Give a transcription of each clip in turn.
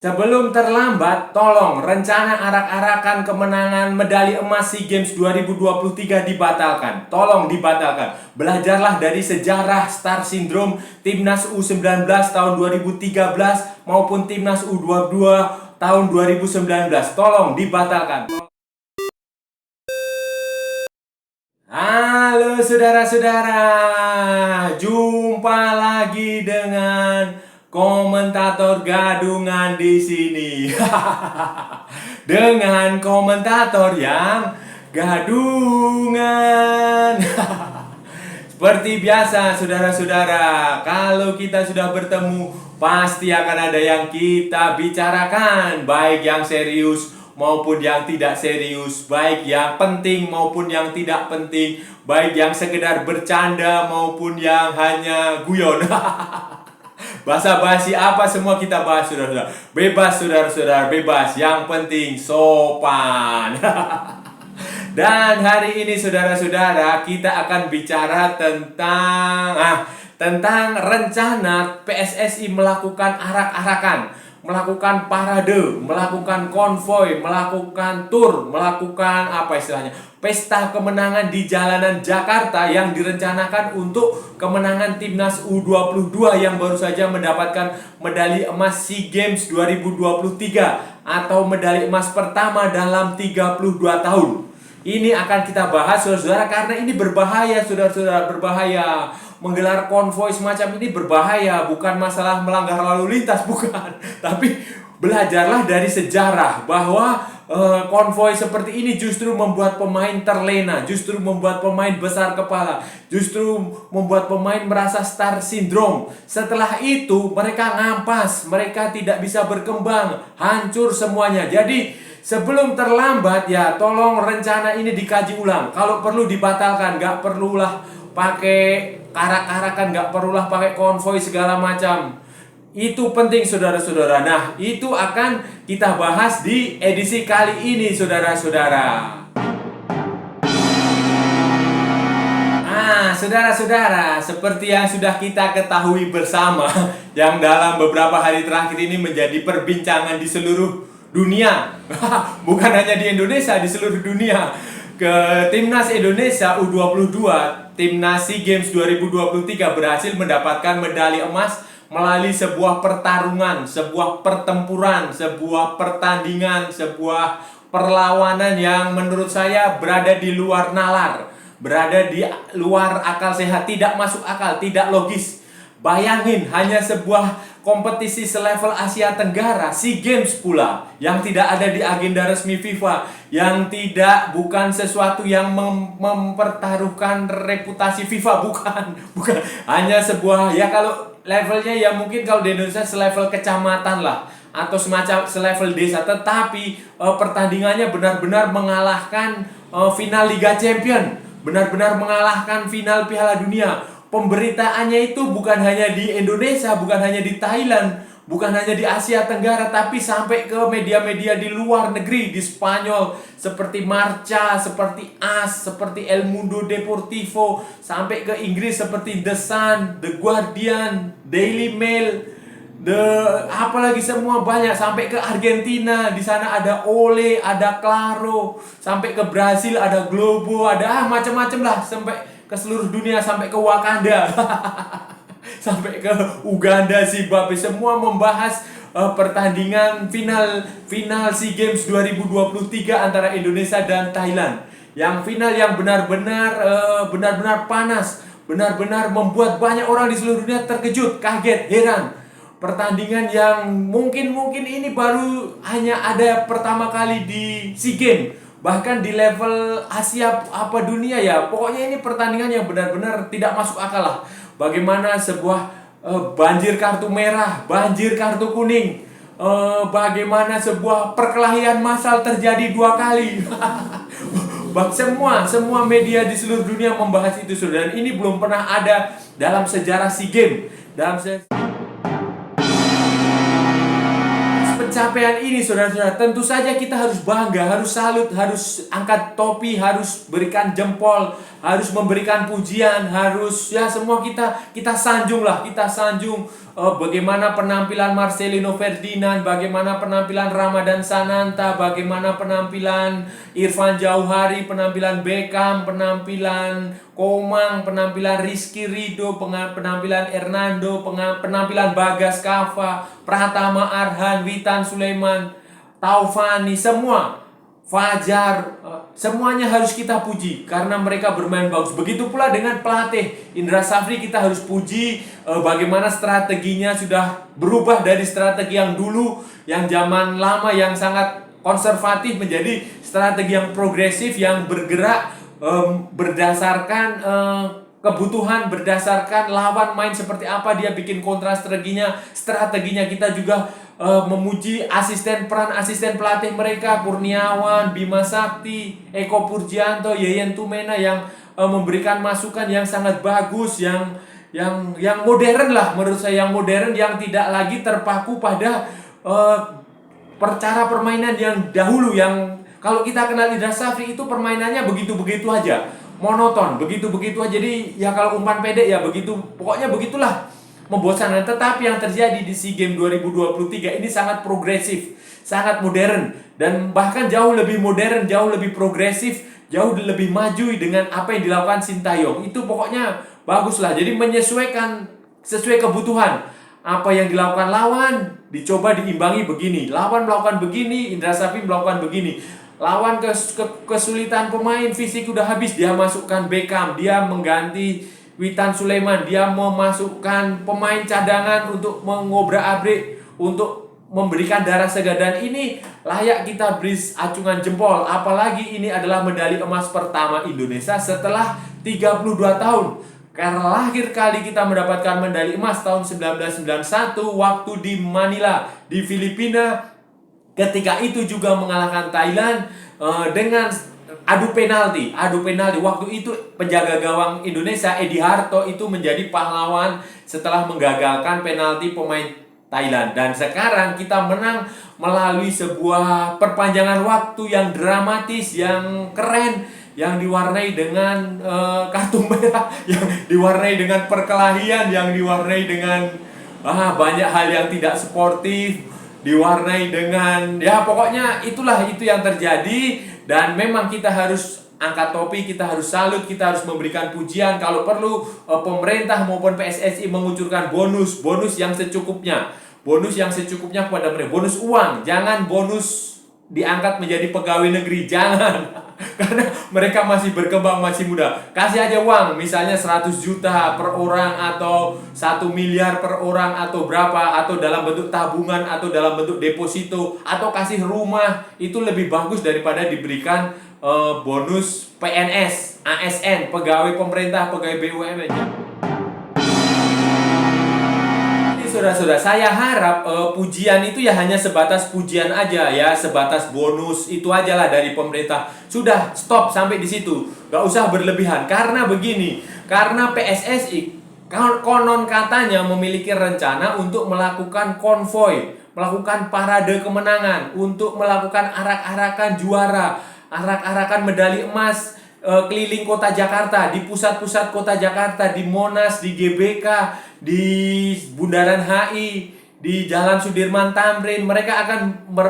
Sebelum terlambat, tolong rencana arak-arakan kemenangan medali emas SEA Games 2023 dibatalkan. Tolong dibatalkan. Belajarlah dari sejarah Star Syndrome Timnas U19 tahun 2013 maupun Timnas U22 tahun 2019. Tolong dibatalkan. Halo saudara-saudara, jumpa lagi dengan komentator gadungan di sini. Dengan komentator yang gadungan. Seperti biasa saudara-saudara, kalau kita sudah bertemu pasti akan ada yang kita bicarakan, baik yang serius maupun yang tidak serius, baik yang penting maupun yang tidak penting, baik yang sekedar bercanda maupun yang hanya guyon. Basa-basi apa semua kita bahas saudara-saudara. Bebas saudara-saudara, bebas. Yang penting sopan. Dan hari ini saudara-saudara kita akan bicara tentang rencana PSSI melakukan arak-arakan, melakukan parade, melakukan konvoy, melakukan tur, melakukan pesta kemenangan di jalanan Jakarta yang direncanakan untuk kemenangan Timnas U22 yang baru saja mendapatkan medali emas SEA Games 2023 atau medali emas pertama dalam 32 tahun. Ini akan kita bahas saudara-saudara karena ini berbahaya saudara-saudara, berbahaya. Menggelar konvoy semacam ini berbahaya, bukan masalah melanggar lalu lintas, bukan. Tapi belajarlah dari sejarah bahwa konvoy seperti ini justru membuat pemain terlena, justru membuat pemain besar kepala, justru membuat pemain merasa star syndrome. Setelah itu mereka ngampas, mereka tidak bisa berkembang, hancur semuanya. Jadi sebelum terlambat ya, tolong rencana ini dikaji ulang. Kalau perlu dibatalkan, nggak perlulah pakai arak-arakan, nggak perlulah pakai konvoy segala macam. Itu penting saudara-saudara. Nah, itu akan kita bahas di edisi kali ini saudara-saudara. Saudara-saudara, seperti yang sudah kita ketahui bersama, yang dalam beberapa hari terakhir ini menjadi perbincangan di seluruh dunia. Bukan hanya di Indonesia, di seluruh dunia. Timnas Indonesia U22, Timnas SEA Games 2023 berhasil mendapatkan medali emas melalui sebuah pertarungan, sebuah pertempuran, sebuah pertandingan, sebuah perlawanan yang menurut saya berada di luar nalar, berada di luar akal sehat, tidak masuk akal, tidak logis. Bayangin, hanya sebuah kompetisi selevel Asia Tenggara, SEA Games pula, yang tidak ada di agenda resmi FIFA, yang bukan sesuatu yang mempertaruhkan reputasi FIFA, bukan. Hanya sebuah, ya kalau levelnya ya mungkin kalau di Indonesia selevel kecamatan lah, atau semacam selevel desa, tetapi pertandingannya benar-benar mengalahkan final Liga Champion, benar-benar mengalahkan final Piala Dunia. Pemberitaannya itu bukan hanya di Indonesia, bukan hanya di Thailand, bukan hanya di Asia Tenggara, tapi sampai ke media-media di luar negeri, di Spanyol, seperti Marca, seperti AS, seperti El Mundo Deportivo, sampai ke Inggris seperti The Sun, The Guardian, Daily Mail, apalagi semua banyak, sampai ke Argentina, di sana ada Ole, ada Claro, sampai ke Brasil ada Globo, ada macam-macam lah, sampai ke seluruh dunia, sampai ke Wakanda. Sampai ke Uganda, Zimbabwe, semua membahas pertandingan final SEA Games 2023 antara Indonesia dan Thailand. Yang final yang benar-benar panas, benar-benar membuat banyak orang di seluruh dunia terkejut, kaget, heran. Pertandingan yang mungkin ini baru hanya ada pertama kali di SEA Games, bahkan di level Asia dunia ya. Pokoknya ini pertandingan yang benar-benar tidak masuk akal lah. Bagaimana sebuah banjir kartu merah, banjir kartu kuning, bagaimana sebuah perkelahian massal terjadi 2 kali. Semua media di seluruh dunia membahas itu saudara. Dan ini belum pernah ada dalam sejarah SEA Games. Dalam pencapaian ini, saudara-saudara, tentu saja kita harus bangga, harus salut, harus angkat topi, harus berikan jempol, harus memberikan pujian, harus ya semua kita sanjung lah, kita sanjung bagaimana penampilan Marcelino Ferdinand, bagaimana penampilan Ramadan Sananta, bagaimana penampilan Irfan Jauhari, penampilan Beckham, penampilan Komang, penampilan Rizky Ridho, penampilan Hernando, penampilan Bagas Kava, Pratama Arhan, Witan Sulaiman, Taufani, semua Fajar, semuanya harus kita puji karena mereka bermain bagus. Begitu pula dengan pelatih Indra Safri, kita harus puji bagaimana strateginya sudah berubah dari strategi yang dulu, yang zaman lama, yang sangat konservatif, menjadi strategi yang progresif, yang bergerak berdasarkan kebutuhan, berdasarkan lawan main seperti apa, dia bikin kontra strateginya. Kita juga memuji peran asisten pelatih mereka, Kurniawan, Bima Sakti, Eko Purjianto, Yeyen Tumena, yang memberikan masukan yang sangat bagus, yang modern lah menurut saya, yang modern, yang tidak lagi terpaku pada cara permainan yang dahulu, yang kalau kita kenal Indra Safri itu permainannya begitu-begitu aja, monoton, begitu-begitu aja. Jadi ya kalau umpan pendek ya begitu, pokoknya begitulah, membosankan. Tetapi yang terjadi di SEA Games 2023 ini sangat progresif, sangat modern, dan bahkan jauh lebih modern, jauh lebih progresif, jauh lebih maju dengan apa yang dilakukan Sintayong. Itu pokoknya baguslah. Jadi menyesuaikan sesuai kebutuhan. Apa yang dilakukan lawan dicoba diimbangi begini, lawan melakukan begini, Indra Safri melakukan begini. Lawan kesulitan pemain, fisik udah habis, dia masukkan Beckham, dia mengganti Witan Sulaiman, dia memasukkan pemain cadangan untuk mengobrak-abrik, untuk memberikan darah segar. Dan ini layak kita beri acungan jempol. Apalagi ini adalah medali emas pertama Indonesia setelah 32 tahun. Karena lahir kali kita mendapatkan medali emas tahun 1991 waktu di Manila, di Filipina. Ketika itu juga mengalahkan Thailand dengan adu penalti. Waktu itu penjaga gawang Indonesia Edi Harto itu menjadi pahlawan setelah menggagalkan penalti pemain Thailand. Dan sekarang kita menang melalui sebuah perpanjangan waktu yang dramatis, yang keren, yang diwarnai dengan kartu merah, yang diwarnai dengan perkelahian, yang diwarnai dengan banyak hal yang tidak sportif, diwarnai dengan ya pokoknya itu yang terjadi. Dan memang kita harus angkat topi, kita harus salut, kita harus memberikan pujian. Kalau perlu pemerintah maupun PSSI mengucurkan bonus yang secukupnya, kepada mereka, bonus uang, jangan bonus diangkat menjadi pegawai negeri, jangan. Karena mereka masih berkembang, masih muda. Kasih aja uang, misalnya 100 juta per orang, atau 1 miliar per orang, atau berapa, atau dalam bentuk tabungan, atau dalam bentuk deposito, atau kasih rumah. Itu lebih bagus daripada diberikan bonus PNS, ASN, pegawai pemerintah, pegawai BUMN. Saudara-saudara, saya harap pujian itu ya hanya sebatas pujian aja ya, sebatas bonus itu aja lah dari pemerintah. Sudah, stop sampai di situ, gak usah berlebihan. Karena begini, karena PSSI konon katanya memiliki rencana untuk melakukan konvoy, melakukan parade kemenangan, untuk melakukan arak-arakan juara, arak-arakan medali emas, keliling kota Jakarta, di pusat-pusat kota Jakarta, di Monas, di GBK, di Bundaran HI, di Jalan Sudirman Tamrin. Mereka akan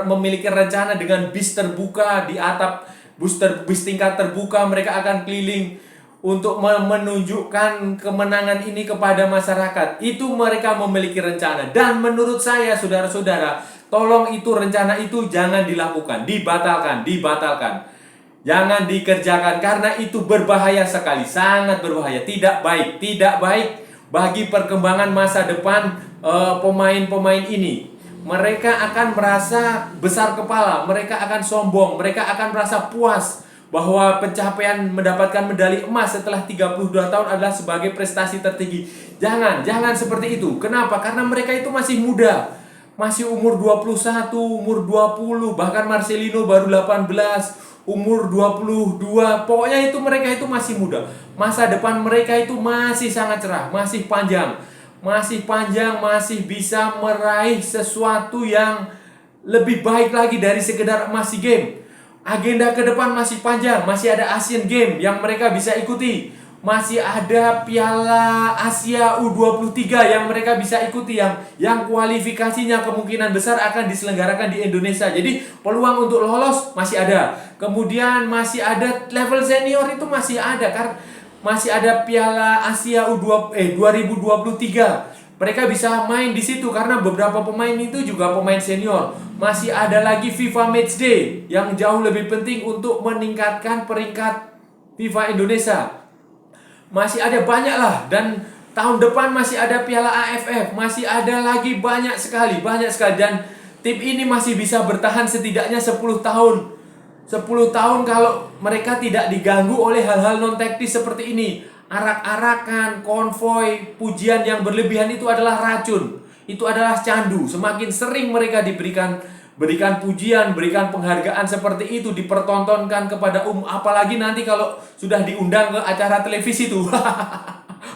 memiliki rencana dengan bis terbuka, di atap bis tingkat terbuka. Mereka akan keliling untuk menunjukkan kemenangan ini kepada masyarakat. Itu mereka memiliki rencana. Dan menurut saya, saudara-saudara, tolong itu rencana itu jangan dilakukan, dibatalkan. Jangan dikerjakan, karena itu berbahaya sekali, sangat berbahaya, tidak baik bagi perkembangan masa depan pemain-pemain ini. Mereka akan merasa besar kepala, mereka akan sombong, mereka akan merasa puas bahwa pencapaian mendapatkan medali emas setelah 32 tahun adalah sebagai prestasi tertinggi. Jangan seperti itu. Kenapa? Karena mereka itu masih muda, masih umur 21, umur 20, bahkan Marcelino baru 18, umur 22. Pokoknya itu mereka itu masih muda. Masa depan mereka itu masih sangat cerah, masih panjang, masih bisa meraih sesuatu yang lebih baik lagi dari sekedar emas SEA Games. Agenda ke depan masih panjang, masih ada Asian Games yang mereka bisa ikuti. Masih ada Piala Asia U23 yang mereka bisa ikuti, yang kualifikasinya kemungkinan besar akan diselenggarakan di Indonesia. Jadi peluang untuk lolos masih ada. Kemudian masih ada level senior itu masih ada, karena masih ada Piala Asia U2023. Mereka bisa main di situ karena beberapa pemain itu juga pemain senior. Masih ada lagi FIFA Matchday yang jauh lebih penting untuk meningkatkan peringkat FIFA Indonesia. Masih ada banyak lah, dan tahun depan masih ada Piala AFF, masih ada lagi banyak sekali, dan tim ini masih bisa bertahan setidaknya 10 tahun. 10 tahun kalau mereka tidak diganggu oleh hal-hal non teknis seperti ini. Arak-arakan, konvoy, pujian yang berlebihan itu adalah racun. Itu adalah candu. Semakin sering mereka berikan pujian, berikan penghargaan seperti itu, dipertontonkan kepada apalagi nanti kalau sudah diundang ke acara televisi itu.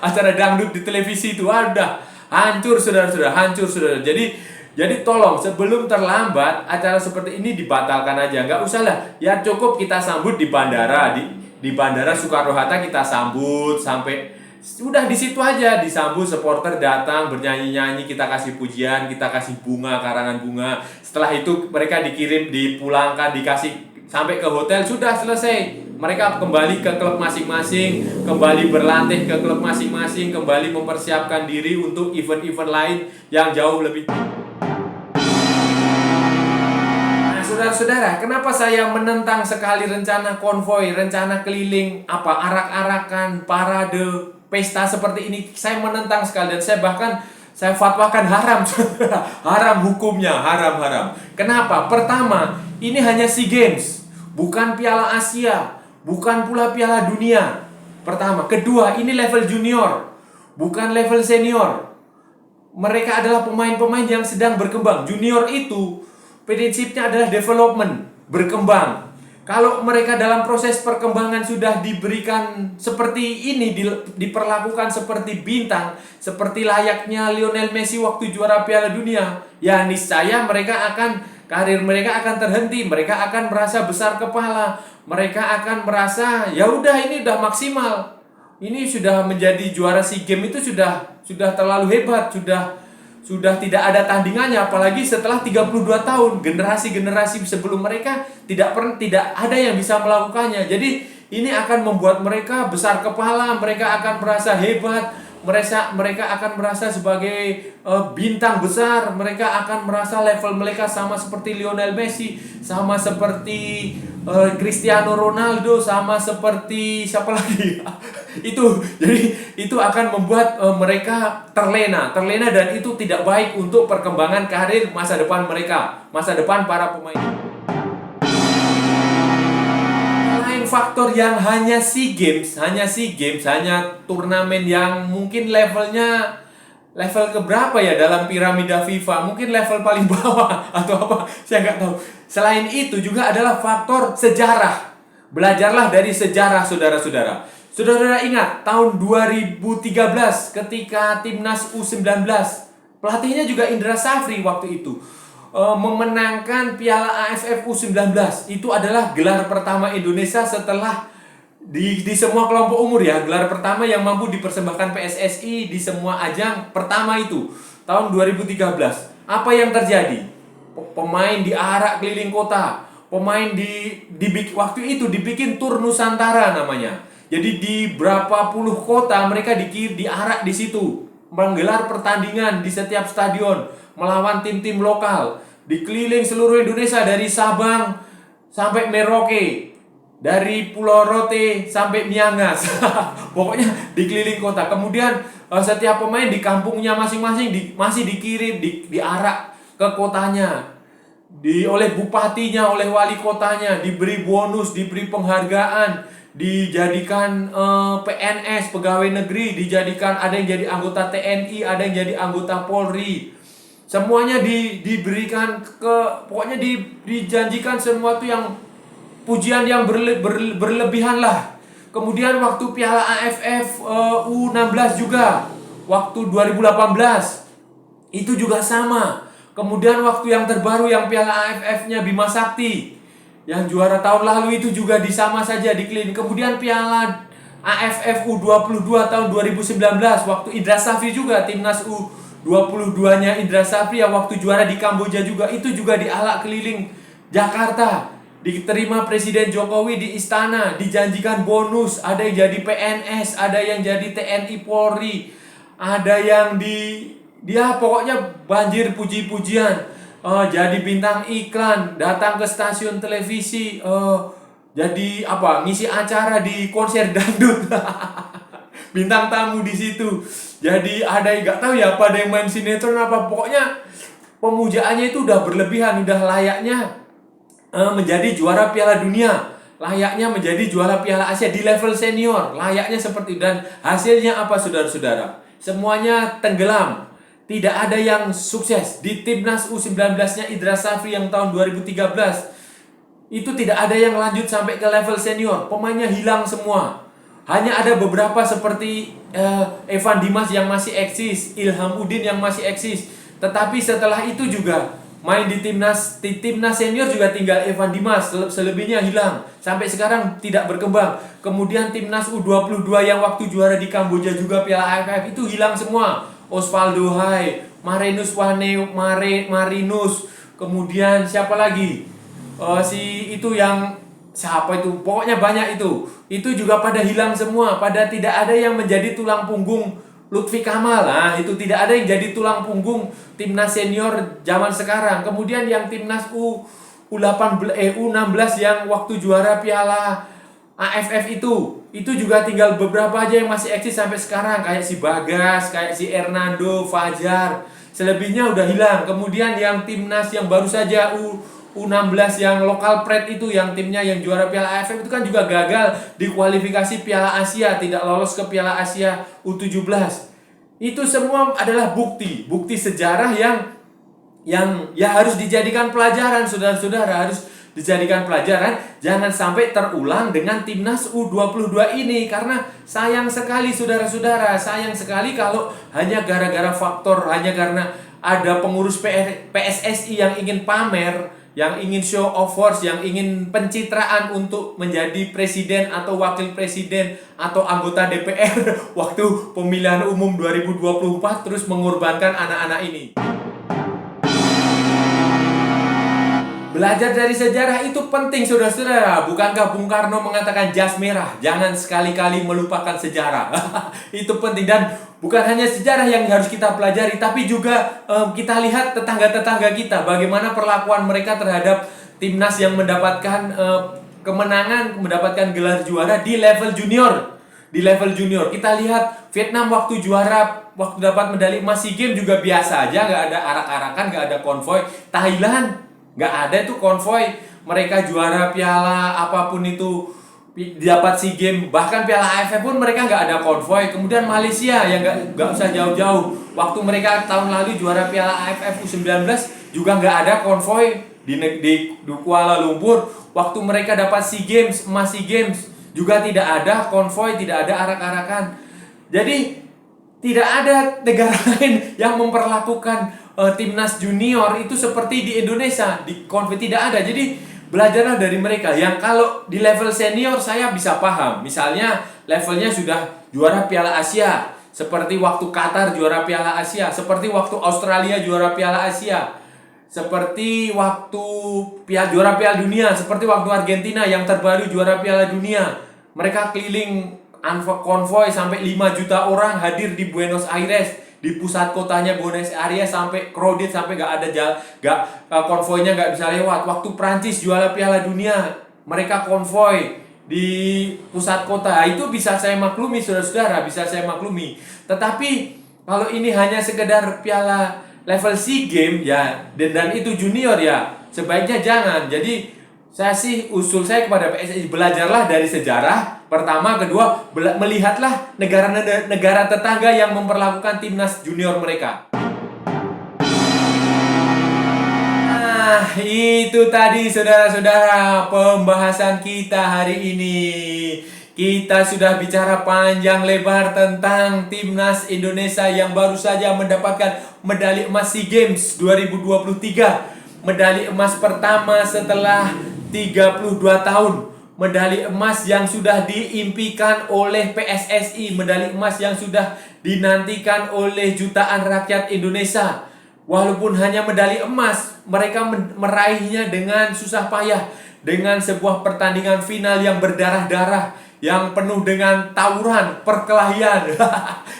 Acara dangdut di televisi itu, udah hancur saudara-saudara, hancur saudara. Jadi tolong sebelum terlambat acara seperti ini dibatalkan aja, nggak usah lah. Ya cukup kita sambut di bandara, di Bandara Soekarno-Hatta kita sambut sampai udah di situ aja, disambut, supporter datang bernyanyi-nyanyi, kita kasih pujian, kita kasih bunga, karangan bunga. Setelah itu mereka dikirim, dipulangkan, dikasih sampai ke hotel, sudah selesai. Mereka kembali ke klub masing-masing, kembali berlatih ke klub masing-masing, kembali mempersiapkan diri untuk event-event lain yang jauh lebih. Saudara-saudara, kenapa saya menentang sekali rencana konvoy, rencana keliling, arak-arakan, parade, pesta seperti ini? Saya menentang sekali, dan saya fatwakan haram. Haram hukumnya, haram. Kenapa? Pertama, ini hanya SEA Games, bukan Piala Asia, bukan pula Piala Dunia. Pertama. Kedua, ini level junior, bukan level senior. Mereka adalah pemain-pemain yang sedang berkembang. Junior itu prinsipnya adalah development, berkembang. Kalau mereka dalam proses perkembangan sudah diberikan seperti ini, diperlakukan seperti bintang, seperti layaknya Lionel Messi waktu juara Piala Dunia, ya niscaya karir mereka akan terhenti, mereka akan merasa besar kepala, mereka akan merasa ya udah ini udah maksimal. Ini sudah menjadi juara SEA Games itu sudah terlalu hebat, sudah tidak ada tandingannya, apalagi setelah 32 tahun. Generasi-generasi sebelum mereka tidak ada yang bisa melakukannya. Jadi ini akan membuat mereka besar kepala, mereka akan merasa hebat, mereka akan merasa sebagai bintang besar, mereka akan merasa level mereka sama seperti Lionel Messi, sama seperti Cristiano Ronaldo, sama seperti siapa lagi? Itu akan membuat mereka terlena, dan itu tidak baik untuk perkembangan karir masa depan mereka, masa depan para pemain. Lain faktor yang hanya SEA Games, hanya turnamen yang mungkin levelnya level keberapa ya dalam piramida FIFA, mungkin level paling bawah atau apa, saya nggak tahu. Selain itu juga adalah faktor sejarah. Belajarlah dari sejarah, saudara-saudara. Saudara ingat tahun 2013 ketika timnas U19, pelatihnya juga Indra Safri waktu itu, memenangkan Piala AFF U19. Itu adalah gelar pertama Indonesia setelah di semua kelompok umur ya, gelar pertama yang mampu dipersembahkan PSSI di semua ajang pertama itu tahun 2013. Apa yang terjadi? Pemain diarak keliling kota, pemain waktu itu dibikin tur Nusantara namanya. Jadi di berapa puluh kota mereka diarak di situ, menggelar pertandingan di setiap stadion, melawan tim-tim lokal, dikeliling seluruh Indonesia dari Sabang sampai Merauke, dari Pulau Rote sampai Miangas. Pokoknya dikeliling kota. Kemudian setiap pemain di kampungnya masing-masing masih dikirim, diarak ke kotanya, oleh bupatinya, oleh wali kotanya, diberi bonus, diberi penghargaan, dijadikan PNS, pegawai negeri, ada yang jadi anggota TNI, ada yang jadi anggota Polri. Semuanya diberikan pokoknya dijanjikan sesuatu yang pujian yang berlebihan lah. Kemudian waktu Piala AFF U16 juga, waktu 2018 itu juga sama. Kemudian waktu yang terbaru yang Piala AFF-nya Bima Sakti, yang juara tahun lalu itu juga sama saja di clean. Kemudian Piala AFF U22 tahun 2019 waktu Indra Safri juga, timnas U22-nya Indra Safri yang waktu juara di Kamboja juga, itu juga dialak keliling Jakarta. Diterima Presiden Jokowi di istana, dijanjikan bonus, ada yang jadi PNS, ada yang jadi TNI Polri, ada yang dia pokoknya banjir puji-pujian. Jadi bintang iklan, datang ke stasiun televisi, jadi ngisi acara di konser dangdut. Bintang tamu di situ. Jadi ada yang nggak tahu ya, apa ada yang main sinetron apa, pokoknya pemujaannya itu udah berlebihan, udah layaknya menjadi juara Piala Dunia, layaknya menjadi juara Piala Asia di level senior, layaknya seperti. Dan hasilnya apa, saudara-saudara? Semuanya tenggelam. Tidak ada yang sukses. Di timnas U19-nya Indra Safri yang tahun 2013 itu tidak ada yang lanjut sampai ke level senior. Pemainnya hilang semua. Hanya ada beberapa seperti Evan Dimas yang masih eksis, Ilham Udin yang masih eksis. Tetapi setelah itu juga main di timnas senior juga tinggal Evan Dimas, selebihnya hilang. Sampai sekarang tidak berkembang. Kemudian timnas U22 yang waktu juara di Kamboja juga Piala AFF itu hilang semua. Osvaldo Hai, Marinus Marinus, kemudian siapa lagi? Siapa itu? Pokoknya banyak itu. Itu juga pada hilang semua. Pada tidak ada yang menjadi tulang punggung Lutfi Kamal. Nah, itu tidak ada yang jadi tulang punggung timnas senior zaman sekarang. Kemudian yang timnas U16 yang waktu juara Piala AFF itu juga tinggal beberapa aja yang masih eksis sampai sekarang, kayak si Bagas, kayak si Hernando, Fajar. Selebihnya udah hilang. Kemudian yang timnas yang baru saja U16 yang lokal pred itu, yang timnya yang juara Piala AFF itu kan juga gagal di kualifikasi Piala Asia, tidak lolos ke Piala Asia U17. Itu semua adalah bukti sejarah yang ya harus dijadikan pelajaran, saudara-saudara, harus dijadikan pelajaran. Jangan sampai terulang dengan timnas U22 ini, karena sayang sekali, saudara-saudara, sayang sekali kalau hanya gara-gara faktor, hanya karena ada pengurus PSSI yang ingin pamer, yang ingin show of force, yang ingin pencitraan untuk menjadi presiden atau wakil presiden atau anggota DPR waktu pemilihan umum 2024, terus mengorbankan anak-anak ini. Belajar dari sejarah itu penting, saudara-saudara. Bukankah Bung Karno mengatakan jas merah, jangan sekali-kali melupakan sejarah. Itu penting, dan bukan hanya sejarah yang harus kita pelajari, tapi juga kita lihat tetangga-tetangga kita, bagaimana perlakuan mereka terhadap timnas yang mendapatkan kemenangan, mendapatkan gelar juara di level junior. Di level junior, kita lihat Vietnam waktu juara, waktu dapat medali emas SEA Games juga biasa aja, nggak ada arak-arakan, nggak ada konvoy. Thailand nggak ada itu konvoy, mereka juara piala apapun itu, dapat SEA Games, bahkan Piala AFF pun mereka nggak ada konvoy. Kemudian Malaysia yang nggak usah jauh-jauh, waktu mereka tahun lalu juara Piala AFF U19 juga nggak ada konvoy di Kuala Lumpur. Waktu mereka dapat SEA Games, emas SEA Games, juga tidak ada konvoy, tidak ada arak-arakan. Jadi tidak ada negara lain yang memperlakukan timnas junior itu seperti di Indonesia, di konvoy tidak ada. Jadi belajarlah dari mereka. Yang kalau di level senior saya bisa paham, misalnya levelnya sudah juara Piala Asia, seperti waktu Qatar juara Piala Asia, seperti waktu Australia juara Piala Asia, seperti waktu juara Piala Dunia, seperti waktu Argentina yang terbaru juara Piala Dunia. Mereka keliling konvoy sampai 5 juta orang hadir di Buenos Aires, di pusat kotanya Buenos Aires, sampai crowded, sampai konvoynya nggak bisa lewat. Waktu Prancis juara Piala Dunia, mereka konvoy di pusat kota. Itu bisa saya maklumi, saudara-saudara, bisa saya maklumi. Tetapi kalau ini hanya sekedar piala level SEA Games ya, dan itu junior ya, sebaiknya jangan. Jadi usul saya kepada PSSI, belajarlah dari sejarah. Pertama, kedua, melihatlah negara tetangga yang memperlakukan timnas junior mereka. Nah, itu tadi saudara-saudara pembahasan kita hari ini. Kita sudah bicara panjang lebar tentang timnas Indonesia yang baru saja mendapatkan medali emas SEA Games 2023. Medali emas pertama setelah 32 tahun. Medali emas yang sudah diimpikan oleh PSSI. Medali emas yang sudah dinantikan oleh jutaan rakyat Indonesia. Walaupun hanya medali emas, mereka meraihnya dengan susah payah. Dengan sebuah pertandingan final yang berdarah-darah, yang penuh dengan tawuran, perkelahian,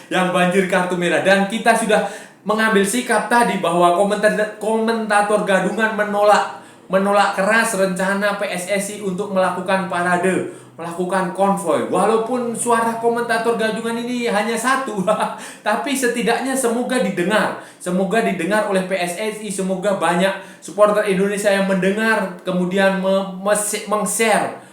yang banjir kartu merah. Dan kita sudah mengambil sikap tadi bahwa komentator gadungan menolak keras rencana PSSI untuk melakukan parade, melakukan konvoy. Walaupun suara komentator gadungan ini hanya satu, tapi setidaknya semoga didengar oleh PSSI. Semoga banyak supporter Indonesia yang mendengar, kemudian meng-share,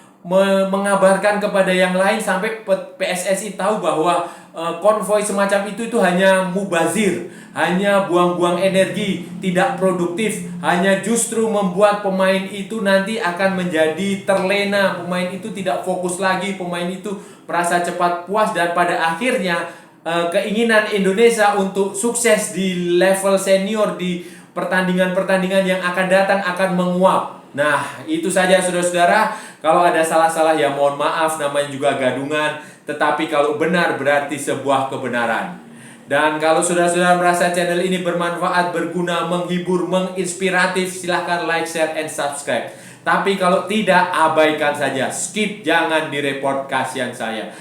mengabarkan kepada yang lain sampai PSSI tahu bahwa konvoy semacam itu hanya mubazir, hanya buang-buang energi, tidak produktif, hanya justru membuat pemain itu nanti akan menjadi terlena, pemain itu tidak fokus lagi, pemain itu merasa cepat puas, dan pada akhirnya keinginan Indonesia untuk sukses di level senior di pertandingan-pertandingan yang akan datang akan menguap. Nah, itu saja saudara-saudara. Kalau ada salah-salah ya mohon maaf, namanya juga gadungan. Tetapi kalau benar berarti sebuah kebenaran. Dan kalau saudara-saudara merasa channel ini bermanfaat, berguna, menghibur, menginspiratif, silahkan like, share, and subscribe. Tapi kalau tidak, abaikan saja. Skip, jangan direport, kasihan saya.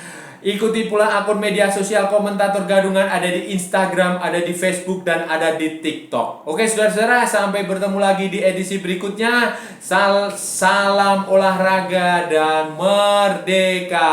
Ikuti pula akun media sosial komentator gadungan, ada di Instagram, ada di Facebook, dan ada di TikTok. Oke saudara-saudara, sampai bertemu lagi di edisi berikutnya. Salam olahraga dan merdeka.